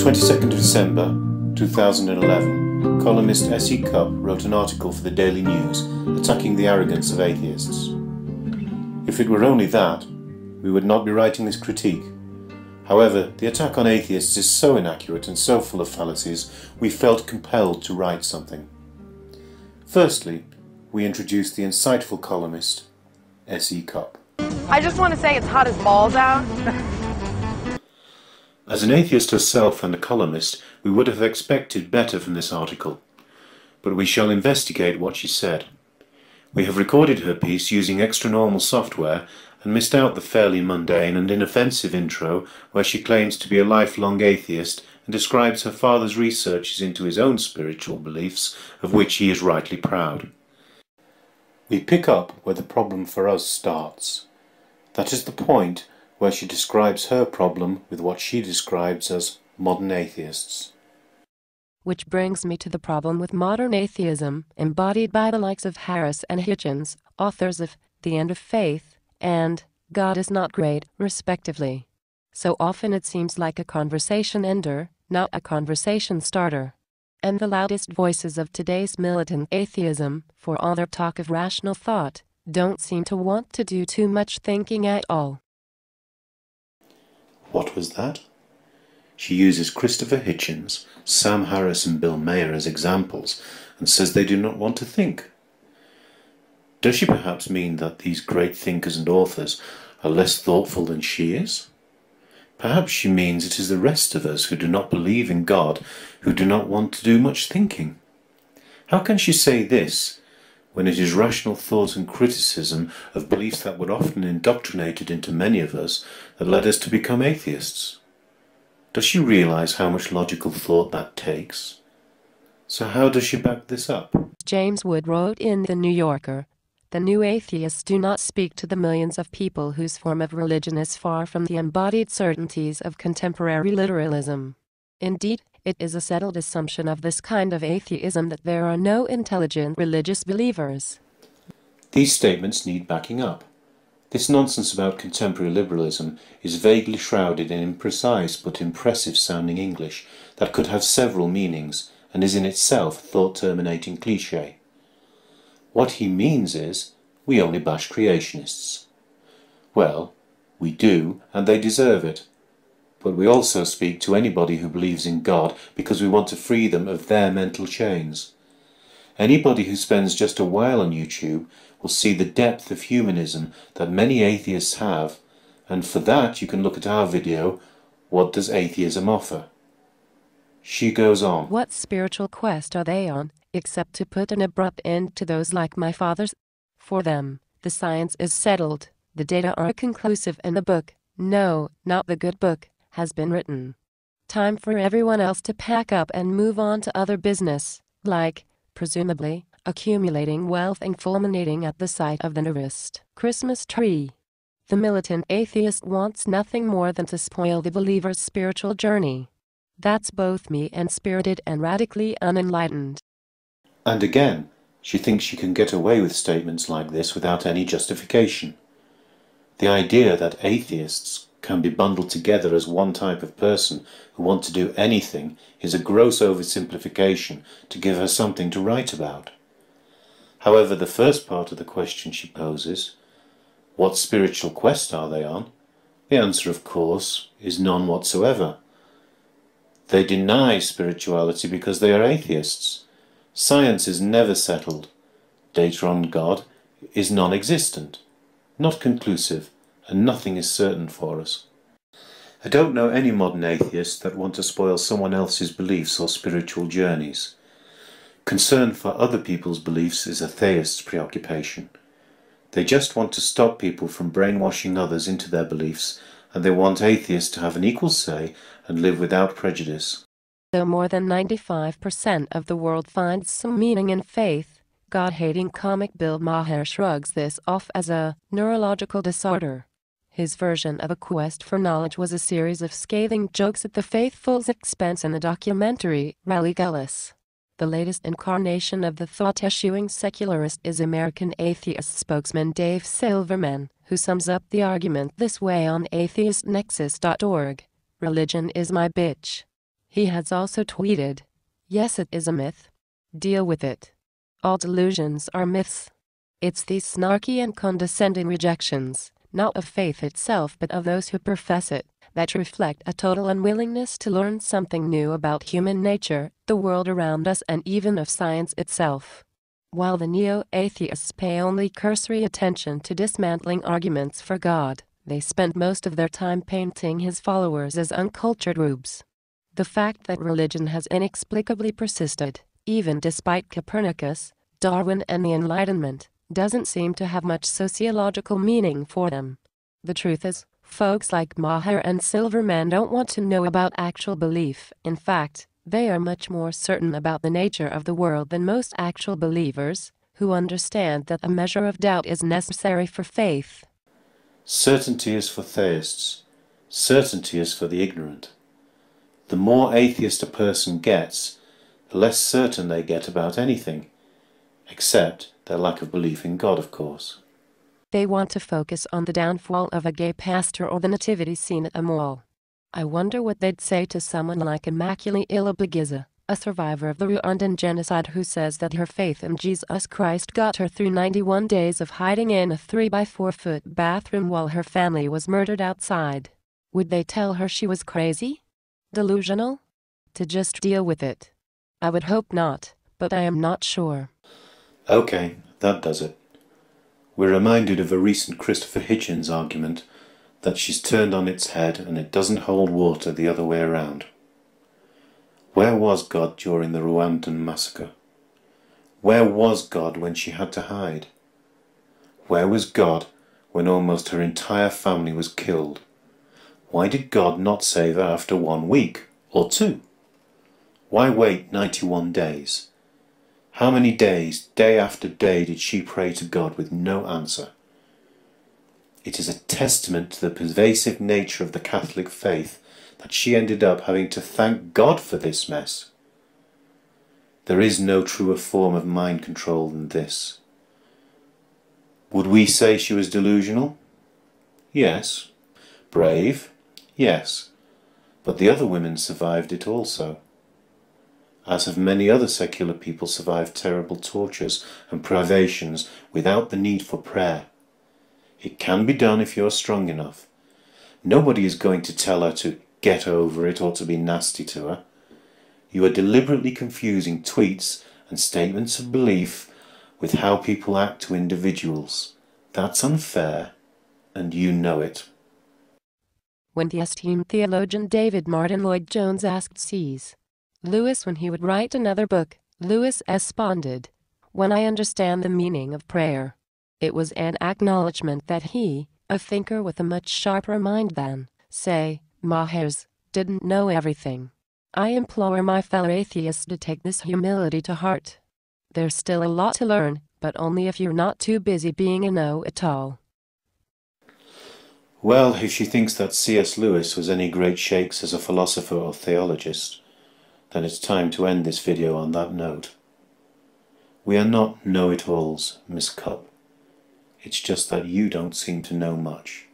22nd of December 2011, columnist S.E.Cupp wrote an article for the Daily News attacking the arrogance of atheists. If it were only that, we would not be writing this critique. However, the attack on atheists is so inaccurate and so full of fallacies, we felt compelled to write something. Firstly, we introduced the insightful columnist, S.E.Cupp. I just want to say it's hot as balls out. As an atheist herself and a columnist, we would have expected better from this article, but we shall investigate what she said. We have recorded her piece using extra-normal software and missed out the fairly mundane and inoffensive intro where she claims to be a lifelong atheist and describes her father's researches into his own spiritual beliefs, of which he is rightly proud. We pick up where the problem for us starts. That is the point where she describes her problem with what she describes as modern atheists. Which brings me to the problem with modern atheism, embodied by the likes of Harris and Hitchens, authors of The End of Faith and God is Not Great, respectively. So often it seems like a conversation ender, not a conversation starter. And the loudest voices of today's militant atheism, for all their talk of rational thought, don't seem to want to do too much thinking at all. What was that? She uses Christopher Hitchens, Sam Harris and Bill Maher as examples and says they do not want to think. Does she perhaps mean that these great thinkers and authors are less thoughtful than she is? Perhaps she means it is the rest of us who do not believe in God who do not want to do much thinking. How can she say this when it is rational thought and criticism of beliefs that were often indoctrinated into many of us that led us to become atheists? Does she realize how much logical thought that takes? So how does she back this up? James Wood wrote in The New Yorker, "The new atheists do not speak to the millions of people whose form of religion is far from the embodied certainties of contemporary literalism. Indeed, it is a settled assumption of this kind of atheism that there are no intelligent religious believers." These statements need backing up. This nonsense about contemporary liberalism is vaguely shrouded in imprecise but impressive-sounding English that could have several meanings and is in itself a thought-terminating cliché. What he means is, we only bash creationists. Well, we do, and they deserve it. But we also speak to anybody who believes in God because we want to free them of their mental chains. Anybody who spends just a while on YouTube will see the depth of humanism that many atheists have, and for that you can look at our video, What Does Atheism Offer? She goes on. What spiritual quest are they on, except to put an abrupt end to those like my father's? For them, the science is settled, the data are conclusive, and the book, no, not the good book, has been written. Time for everyone else to pack up and move on to other business, like, presumably, accumulating wealth and fulminating at the sight of the nearest Christmas tree. The militant atheist wants nothing more than to spoil the believer's spiritual journey. That's both mean-spirited and radically unenlightened. And again, she thinks she can get away with statements like this without any justification. The idea that atheists can be bundled together as one type of person who want to do anything is a gross oversimplification to give her something to write about. However, the first part of the question she poses, what spiritual quest are they on? The answer, of course, is none whatsoever. They deny spirituality because they are atheists. Science is never settled. Data on God is non-existent, not conclusive, and nothing is certain for us. I don't know any modern atheists that want to spoil someone else's beliefs or spiritual journeys. Concern for other people's beliefs is a theist's preoccupation. They just want to stop people from brainwashing others into their beliefs, and they want atheists to have an equal say and live without prejudice. Though more than 95% of the world finds some meaning in faith, God-hating comic Bill Maher shrugs this off as a neurological disorder. His version of a quest for knowledge was a series of scathing jokes at the faithful's expense in the documentary Raleigh Gullis. The latest incarnation of the thought-eschewing secularist is American atheist spokesman Dave Silverman, who sums up the argument this way on atheistnexus.org. Religion is my bitch. He has also tweeted, "Yes, it is a myth. Deal with it. All delusions are myths." It's these snarky and condescending rejections, not of faith itself but of those who profess it, that reflect a total unwillingness to learn something new about human nature, the world around us, and even of science itself. While the neo-atheists pay only cursory attention to dismantling arguments for God, they spend most of their time painting his followers as uncultured rubes. The fact that religion has inexplicably persisted, even despite Copernicus, Darwin and the Enlightenment, doesn't seem to have much sociological meaning for them. The truth is, folks like Maher and Silverman don't want to know about actual belief. In fact, they are much more certain about the nature of the world than most actual believers, who understand that a measure of doubt is necessary for faith. Certainty is for theists. Certainty is for the ignorant. The more atheist a person gets, the less certain they get about anything, except their lack of belief in God, of course. They want to focus on the downfall of a gay pastor or the nativity scene at a mall. I wonder what they'd say to someone like Immaculée Ilibagiza, a survivor of the Rwandan genocide, who says that her faith in Jesus Christ got her through 91 days of hiding in a 3-by-4-foot bathroom while her family was murdered outside. Would they tell her she was crazy? Delusional? To just deal with it? I would hope not, but I am not sure. Okay, that does it. We're reminded of a recent Christopher Hitchens argument that she's turned on its head and it doesn't hold water the other way around. Where was God during the Rwandan massacre? Where was God when she had to hide? Where was God when almost her entire family was killed? Why did God not save her after 1 week or 2? Why wait 91 days? How many days, day after day, did she pray to God with no answer? It is a testament to the pervasive nature of the Catholic faith that she ended up having to thank God for this mess. There is no truer form of mind control than this. Would we say she was delusional? Yes. Brave? Yes. But the other women survived it also, as have many other secular people survived terrible tortures and privations without the need for prayer. It can be done if you're strong enough. Nobody is going to tell her to get over it or to be nasty to her. You are deliberately confusing tweets and statements of belief with how people act to individuals. That's unfair, and you know it. When the esteemed theologian David Martin Lloyd-Jones asked C.S. Lewis when he would write another book, Lewis responded, "When I understand the meaning of prayer." It was an acknowledgement that he, a thinker with a much sharper mind than, say, Maher's, didn't know everything. I implore my fellow atheists to take this humility to heart. There's still a lot to learn, but only if you're not too busy being a know-it-all. Well, if she thinks that C.S. Lewis was any great shakes as a philosopher or theologist, then it's time to end this video on that note. We are not know-it-alls, Miss Cupp. It's just that you don't seem to know much.